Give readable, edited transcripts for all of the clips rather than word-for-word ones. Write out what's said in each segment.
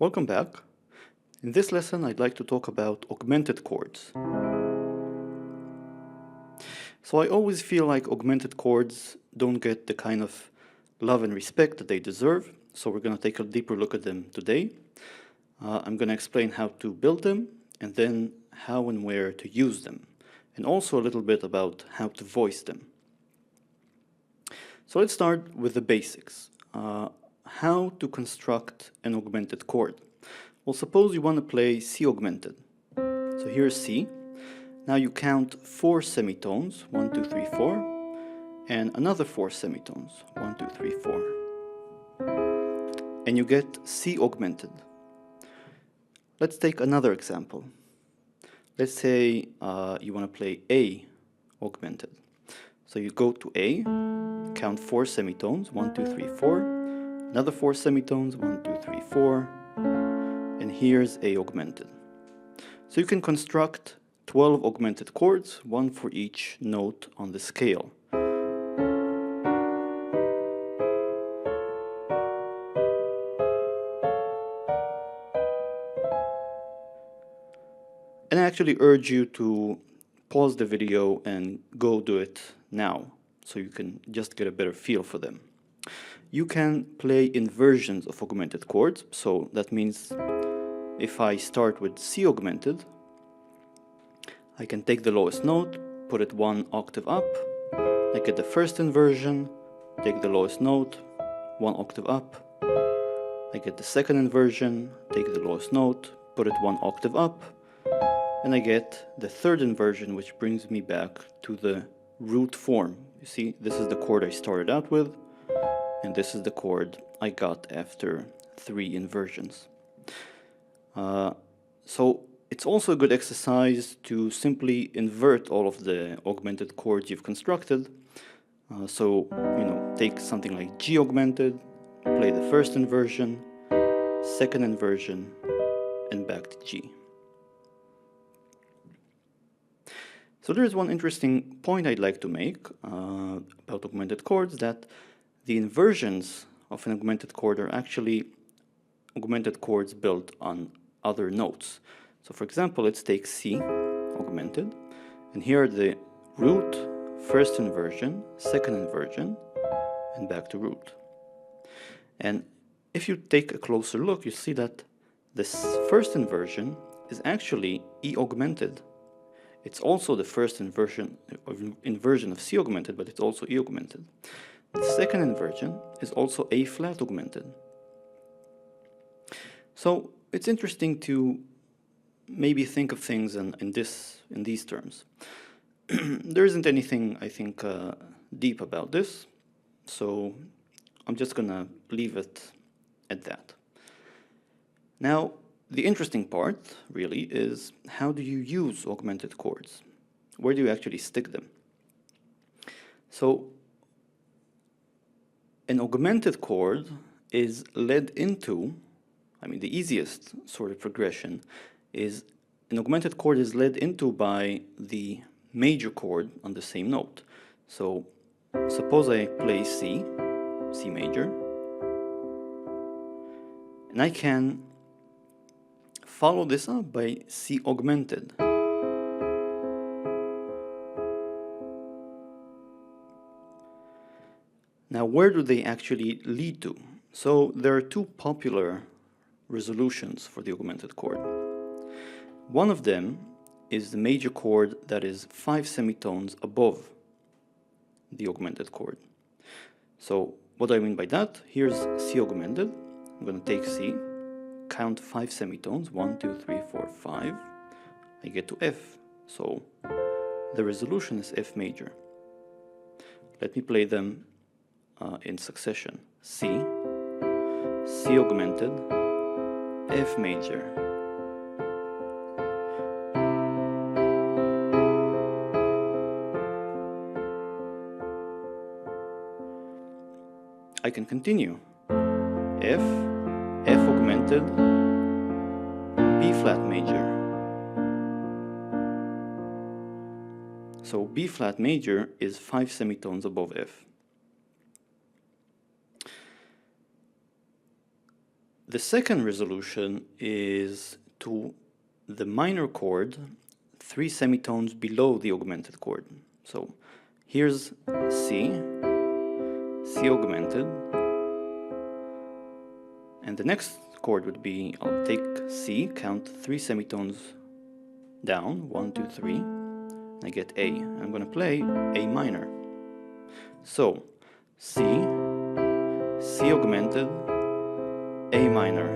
Welcome back. In this lesson, I'd like to talk about augmented chords. So I always feel like augmented chords don't get the kind of love and respect that they deserve, so we're going to take a deeper look at them today. I'm going to explain how to build them, and then how and where to use them, and also a little bit about how to voice them. So let's start with the basics. How to construct an augmented chord. Well, suppose you want to play C augmented. So here's C. Now you count 4 semitones, 1, 2, 3, 4, and another 4 semitones, 1, 2, 3, 4. And you get C augmented. Let's take another example. Let's say you want to play A augmented. So you go to A, count 4 semitones, 1, 2, 3, 4, another 4 semitones, 1, 2, 3, 4, and here's A augmented. So you can construct 12 augmented chords, one for each note on the scale. And I actually urge you to pause the video and go do it now, so you can just get a better feel for them. You can play inversions of augmented chords, so that means if I start with C augmented, I can take the lowest note, put it 1 octave up, I get the first inversion, take the lowest note, 1 octave up, I get the second inversion, take the lowest note, put it 1 octave up, and I get the third inversion, which brings me back to the root form. You see, this is the chord I started out with, and this is the chord I got after 3 inversions. So it's also a good exercise to simply invert all of the augmented chords you've constructed. Take something like G augmented, play the first inversion, second inversion, and back to G. So there is one interesting point I'd like to make about augmented chords, that the inversions of an augmented chord are actually augmented chords built on other notes. So for example, let's take C augmented, and here are the root, first inversion, second inversion, and back to root. And if you take a closer look, you see that this first inversion is actually E augmented. It's also the first inversion of C augmented, but it's also E augmented. The second inversion is also A flat augmented. So it's interesting to maybe think of things in these terms. There isn't anything, I think, deep about this, so I'm just gonna leave it at that. Now, the interesting part, really, is how do you use augmented chords? Where do you actually stick them? So, an augmented chord is led into, the easiest sort of progression is an augmented chord is led into by the major chord on the same note. So, suppose I play C major, and I can follow this up by C augmented. Now, where do they actually lead to? So there are 2 popular resolutions for the augmented chord. One of them is the major chord that is 5 semitones above the augmented chord. So what do I mean by that? Here's C augmented. I'm going to take C, count 5 semitones, 1, 2, 3, 4, 5. I get to F. So the resolution is F major. Let me play them in succession. C, C augmented, F major. I can continue. F, F augmented, B flat major. So B flat major is 5 semitones above F. The second resolution is to the minor chord 3 semitones below the augmented chord. So here's C, C augmented, and the next chord would be, I'll take C, count 3 semitones down, 1, 2, 3, I get A. I'm going to play A minor. So C, C augmented, A minor.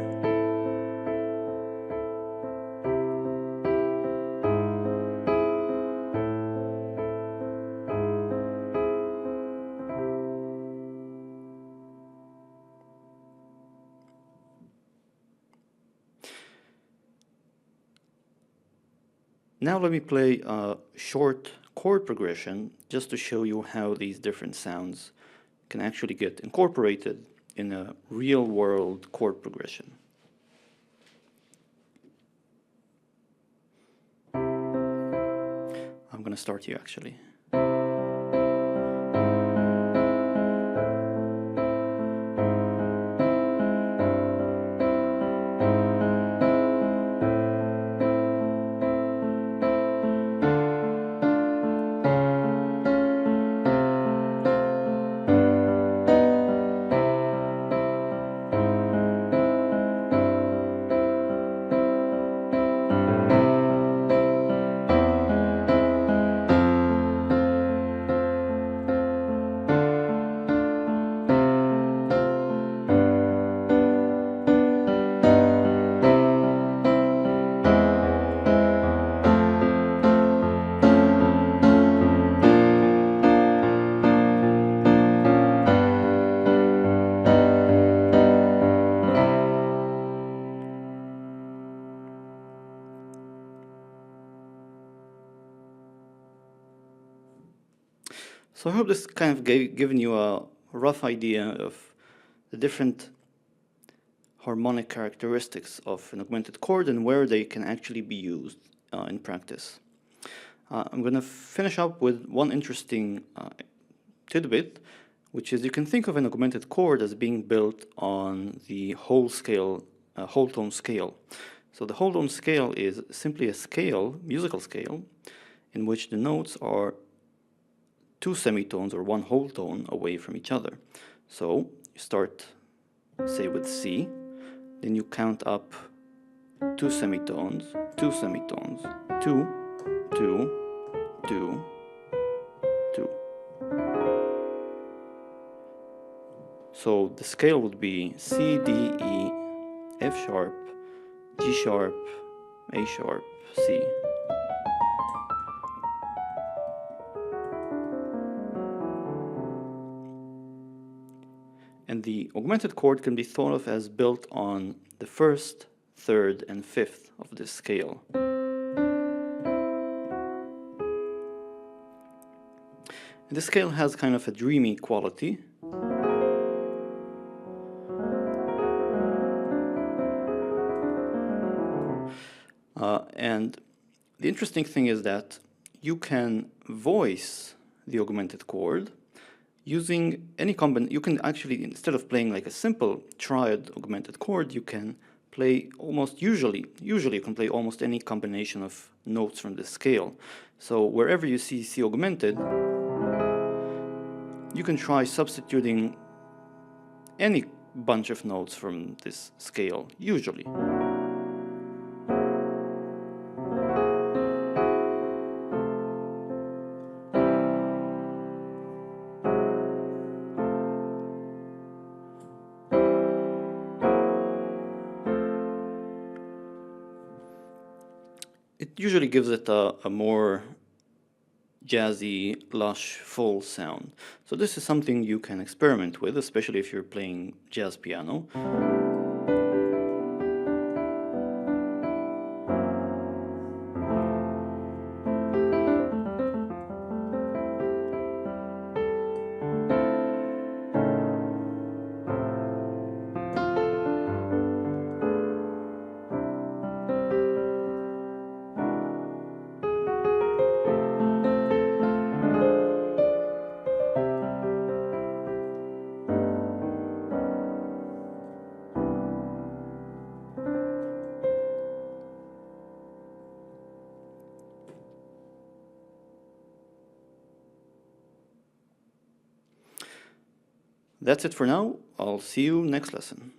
Now let me play a short chord progression just to show you how these different sounds can actually get incorporated in a real-world chord progression. I'm going to start here actually. So I hope this kind of given you a rough idea of the different harmonic characteristics of an augmented chord and where they can actually be used in practice. I'm going to finish up with one interesting tidbit, which is you can think of an augmented chord as being built on the whole tone scale. So the whole tone scale is simply a scale, musical scale, in which the notes are 2 semitones or 1 whole tone away from each other. So you start, say, with C, then you count up 2 semitones, 2 semitones, 2, 2, 2, 2. So the scale would be C, D, E, F sharp, G sharp, A sharp, C. And the augmented chord can be thought of as built on the first, third, and fifth of this scale. And this scale has kind of a dreamy quality. And the interesting thing is that you can voice the augmented chord using any you can actually, instead of playing like a simple triad augmented chord, you can play usually you can play almost any combination of notes from this scale. So wherever you see C augmented, you can try substituting any bunch of notes from this scale, usually. It usually gives it a more jazzy, lush, full sound. So this is something you can experiment with, especially if you're playing jazz piano. That's it for now. I'll see you next lesson.